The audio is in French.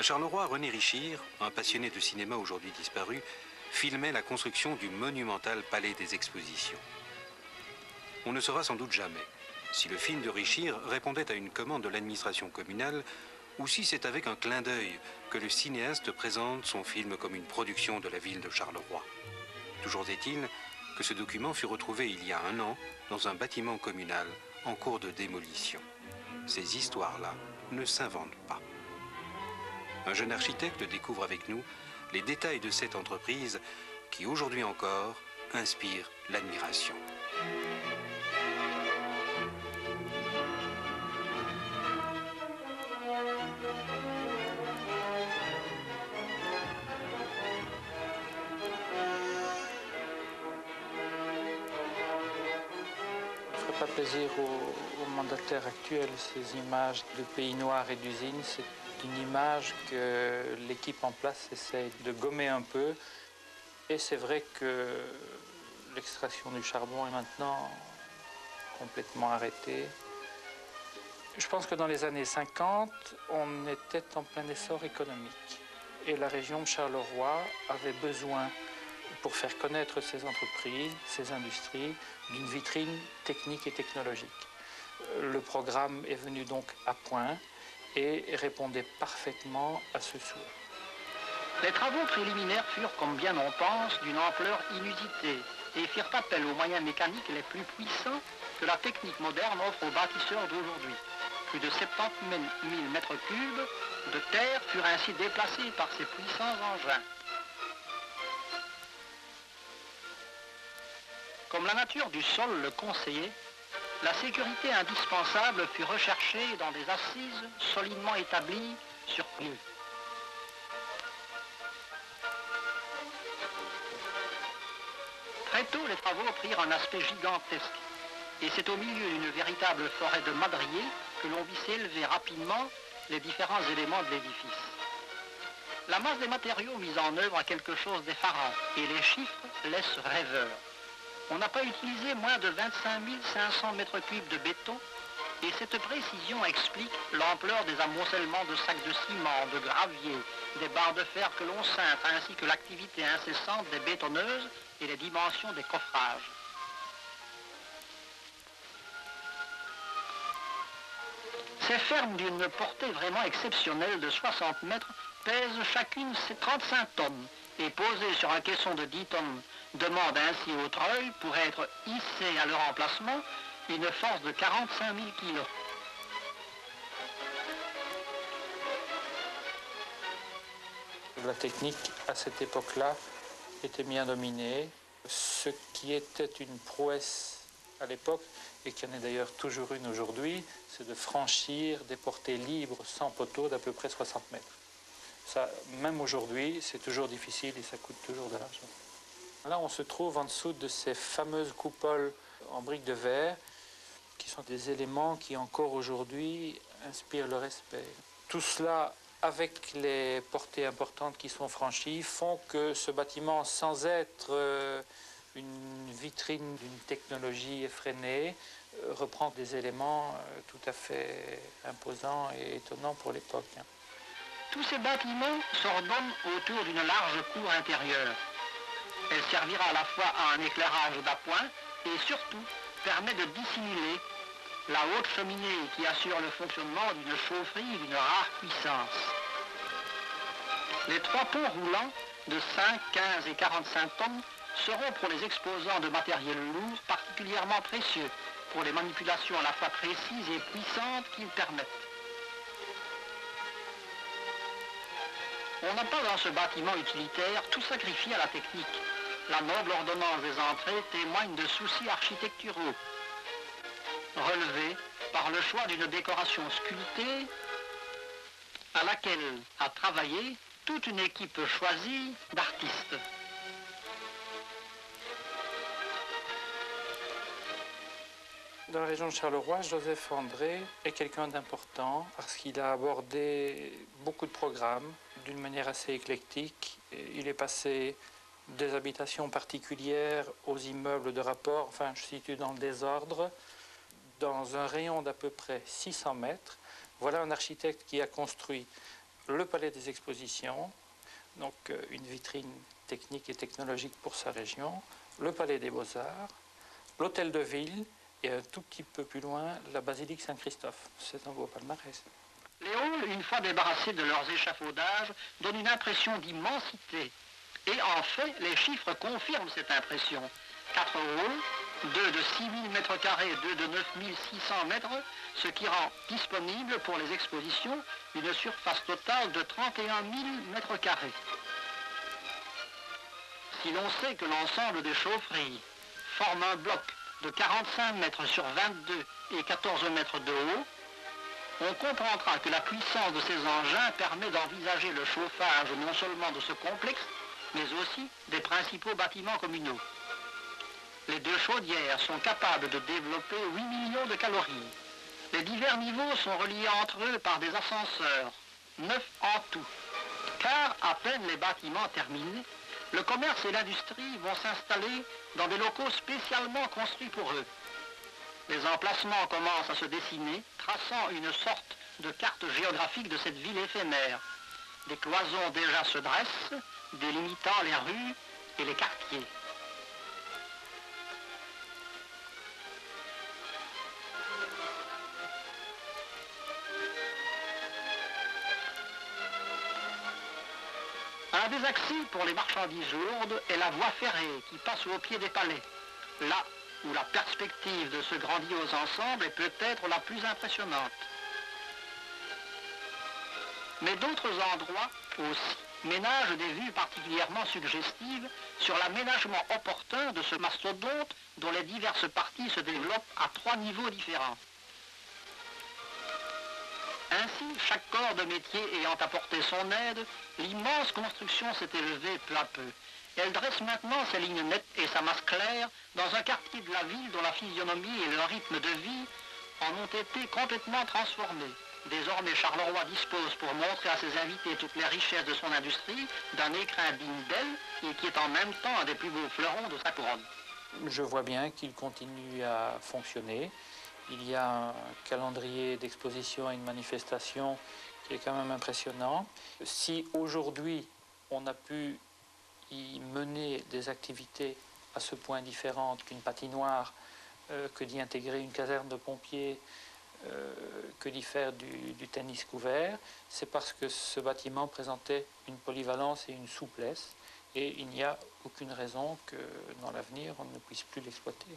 À Charleroi, René Richir, un passionné de cinéma aujourd'hui disparu, filmait la construction du monumental Palais des Expositions. On ne saura sans doute jamais si le film de Richir répondait à une commande de l'administration communale ou si c'est avec un clin d'œil que le cinéaste présente son film comme une production de la ville de Charleroi. Toujours est-il que ce document fut retrouvé il y a 1 an dans un bâtiment communal en cours de démolition. Ces histoires-là ne s'inventent pas. Un jeune architecte découvre avec nous les détails de cette entreprise qui, aujourd'hui encore, inspire l'admiration. Ça ne ferait pas plaisir aux mandataires actuels, ces images de pays noirs et d'usines. C'est une image que l'équipe en place essaie de gommer un peu. Et c'est vrai que l'extraction du charbon est maintenant complètement arrêtée. Je pense que dans les années 50, on était en plein essor économique. Et la région de Charleroi avait besoin, pour faire connaître ses entreprises, ses industries, d'une vitrine technique et technologique. Le programme est venu donc à point et répondait parfaitement à ce souhait. Les travaux préliminaires furent, comme bien on pense, d'une ampleur inusitée et firent appel aux moyens mécaniques les plus puissants que la technique moderne offre aux bâtisseurs d'aujourd'hui. Plus de 70 000 mètres cubes de terre furent ainsi déplacés par ces puissants engins. Comme la nature du sol le conseillait, la sécurité indispensable fut recherchée dans des assises solidement établies sur pied. Très tôt, les travaux prirent un aspect gigantesque, et c'est au milieu d'une véritable forêt de madriers que l'on vit s'élever rapidement les différents éléments de l'édifice. La masse des matériaux mis en œuvre a quelque chose d'effarant, et les chiffres laissent rêveurs. On n'a pas utilisé moins de 25 500 mètres cubes de béton, et cette précision explique l'ampleur des amoncellements de sacs de ciment, de gravier, des barres de fer que l'on ceinte, ainsi que l'activité incessante des bétonneuses et les dimensions des coffrages. Ces fermes d'une portée vraiment exceptionnelle de 60 mètres pèsent chacune 35 tonnes et posées sur un caisson de 10 tonnes demandent ainsi au treuil, pour être hissées à leur emplacement, une force de 45 000 kilos. La technique, à cette époque-là, était bien dominée. Ce qui était une prouesse à l'époque, et qui en est d'ailleurs toujours une aujourd'hui, c'est de franchir des portées libres sans poteau d'à peu près 60 mètres. Ça, même aujourd'hui, c'est toujours difficile et ça coûte toujours de l'argent. Là, on se trouve en dessous de ces fameuses coupoles en briques de verre, qui sont des éléments qui encore aujourd'hui inspirent le respect. Tout cela, avec les portées importantes qui sont franchies, font que ce bâtiment, sans être une vitrine d'une technologie effrénée, reprend des éléments tout à fait imposants et étonnants pour l'époque. Tous ces bâtiments s'ordonnent autour d'une large cour intérieure. Elle servira à la fois à un éclairage d'appoint et surtout permet de dissimuler la haute cheminée qui assure le fonctionnement d'une chaufferie d'une rare puissance. Les 3 ponts roulants de 5, 15 et 45 tonnes seront pour les exposants de matériel lourd particulièrement précieux pour les manipulations à la fois précises et puissantes qu'ils permettent. On n'a pas dans ce bâtiment utilitaire tout sacrifié à la technique. La noble ordonnance des entrées témoigne de soucis architecturaux, relevés par le choix d'une décoration sculptée à laquelle a travaillé toute une équipe choisie d'artistes. Dans la région de Charleroi, Joseph André est quelqu'un d'important parce qu'il a abordé beaucoup de programmes d'une manière assez éclectique. Il est passé des habitations particulières aux immeubles de rapport, enfin je situe dans le désordre, dans un rayon d'à peu près 600 mètres. Voilà un architecte qui a construit le Palais des Expositions, donc une vitrine technique et technologique pour sa région, le Palais des Beaux-Arts, l'Hôtel de Ville et un tout petit peu plus loin, la Basilique Saint-Christophe. C'est un beau palmarès. Les halls, une fois débarrassés de leurs échafaudages, donnent une impression d'immensité. Et en fait, les chiffres confirment cette impression. 4 halls, 2 de 6 000 m2 et 2 de 9 600 mètres, ce qui rend disponible pour les expositions une surface totale de 31 000 m2. Si l'on sait que l'ensemble des chaufferies forme un bloc de 45 mètres sur 22 et 14 mètres de haut, on comprendra que la puissance de ces engins permet d'envisager le chauffage non seulement de ce complexe, mais aussi des principaux bâtiments communaux. Les deux chaudières sont capables de développer 8 millions de calories. Les divers niveaux sont reliés entre eux par des ascenseurs, 9 en tout. Car, à peine les bâtiments terminés, le commerce et l'industrie vont s'installer dans des locaux spécialement construits pour eux. Les emplacements commencent à se dessiner, traçant une sorte de carte géographique de cette ville éphémère. Des cloisons déjà se dressent, délimitant les rues et les quartiers. Un des accès pour les marchandises lourdes est la voie ferrée qui passe au pied des palais, là où la perspective de ce grandiose ensemble est peut-être la plus impressionnante. Mais d'autres endroits aussi ménagent des vues particulièrement suggestives sur l'aménagement opportun de ce mastodonte dont les diverses parties se développent à 3 niveaux différents. Ainsi, chaque corps de métier ayant apporté son aide, l'immense construction s'est élevée peu à peu. Elle dresse maintenant ses lignes nettes et sa masse claire dans un quartier de la ville dont la physionomie et le rythme de vie en ont été complètement transformés. Désormais, Charleroi dispose pour montrer à ses invités toutes les richesses de son industrie d'un écrin digne d'elle et qui est en même temps un des plus beaux fleurons de sa couronne. Je vois bien qu'il continue à fonctionner. Il y a un calendrier d'exposition et de manifestation qui est quand même impressionnant. Si aujourd'hui on a pu y mener des activités à ce point différentes qu'une patinoire, que d'y intégrer une caserne de pompiers, que d'y faire du tennis couvert, c'est parce que ce bâtiment présentait une polyvalence et une souplesse, et il n'y a aucune raison que dans l'avenir on ne puisse plus l'exploiter.